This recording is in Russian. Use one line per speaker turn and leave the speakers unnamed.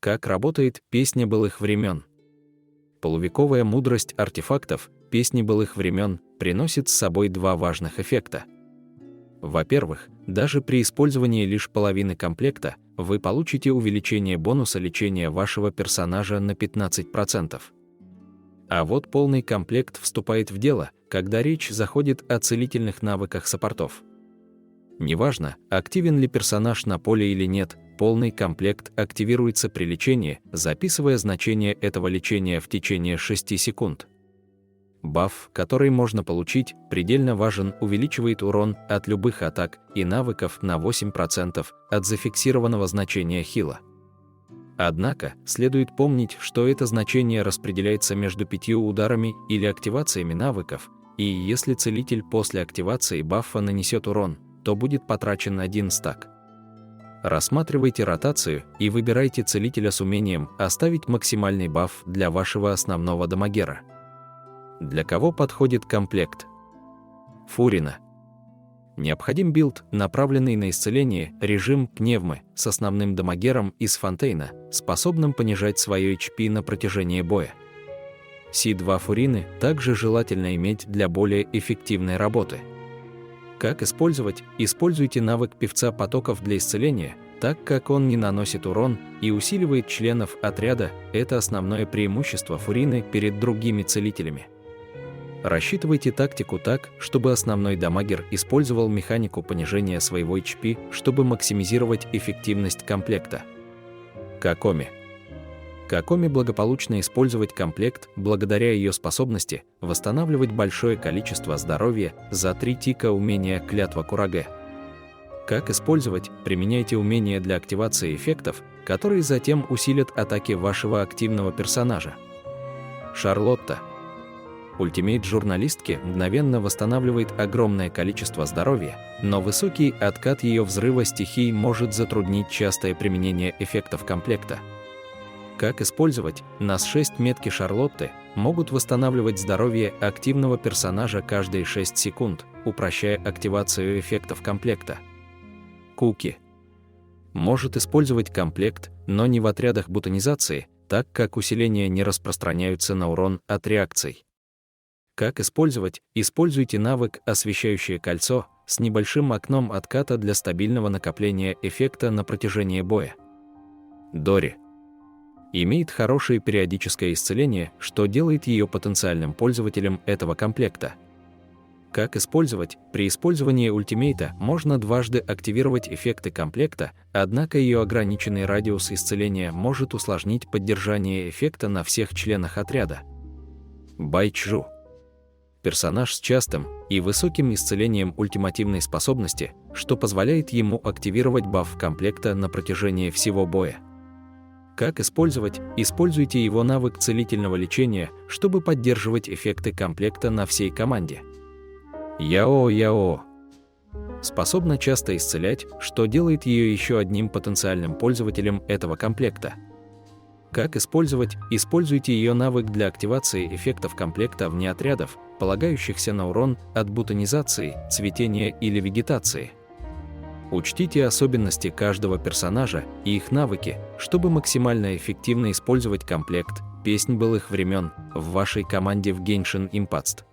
Как работает песня былых времен? Полувековая мудрость артефактов песни былых времен приносит с собой два важных эффекта. Во-первых, даже при использовании лишь половины комплекта вы получите увеличение бонуса лечения вашего персонажа на 15%. А вот полный комплект вступает в дело, когда речь заходит о целительных навыках саппортов. Неважно, активен ли персонаж на поле или нет, полный комплект активируется при лечении, записывая значение этого лечения в течение 6 секунд. Баф, который можно получить, предельно важен, увеличивает урон от любых атак и навыков на 8% от зафиксированного значения хила. Однако, следует помнить, что это значение распределяется между 5 ударами или активациями навыков, и если целитель после активации баффа нанесет урон, то будет потрачен 1 стак. Рассматривайте ротацию и выбирайте целителя с умением оставить максимальный баф для вашего основного дамагера. Для кого подходит комплект? Фурина. Необходим билд, направленный на исцеление, режим пневмы с основным дамагером из Фонтейна, способным понижать свое HP на протяжении боя. Си-2 Фурины также желательно иметь для более эффективной работы. Как использовать? Используйте навык певца потоков для исцеления, так как он не наносит урон и усиливает членов отряда. Это основное преимущество Фурины перед другими целителями. Рассчитывайте тактику так, чтобы основной дамагер использовал механику понижения своего HP, чтобы максимизировать эффективность комплекта. Какоми. Какоми благополучно использовать комплект благодаря ее способности восстанавливать большое количество здоровья за 3 тика умения Клятва Кураге. Как использовать? Применяйте умения для активации эффектов, которые затем усилят атаки вашего активного персонажа. Шарлотта. Ультимейт журналистки мгновенно восстанавливает огромное количество здоровья, но высокий откат ее взрыва стихий может затруднить частое применение эффектов комплекта. Как использовать? Нас 6 метки Шарлотты могут восстанавливать здоровье активного персонажа каждые 6 секунд, упрощая активацию эффектов комплекта. Куки. Может использовать комплект, но не в отрядах бутонизации, так как усиления не распространяются на урон от реакций. Как использовать? Используйте навык «Освещающее кольцо» с небольшим окном отката для стабильного накопления эффекта на протяжении боя. Дори. Имеет хорошее периодическое исцеление, что делает ее потенциальным пользователем этого комплекта. Как использовать? При использовании ультимейта можно дважды активировать эффекты комплекта, однако ее ограниченный радиус исцеления может усложнить поддержание эффекта на всех членах отряда. Байчжу. Персонаж с частым и высоким исцелением ультимативной способности, что позволяет ему активировать баф комплекта на протяжении всего боя. Как использовать? Используйте его навык целительного лечения, чтобы поддерживать эффекты комплекта на всей команде. Яо. Способна часто исцелять, что делает ее еще одним потенциальным пользователем этого комплекта. Как использовать? Используйте ее навык для активации эффектов комплекта вне отрядов, полагающихся на урон от бутонизации, цветения или вегетации. Учтите особенности каждого персонажа и их навыки, чтобы максимально эффективно использовать комплект «Песнь былых времен» в вашей команде в Genshin Impact.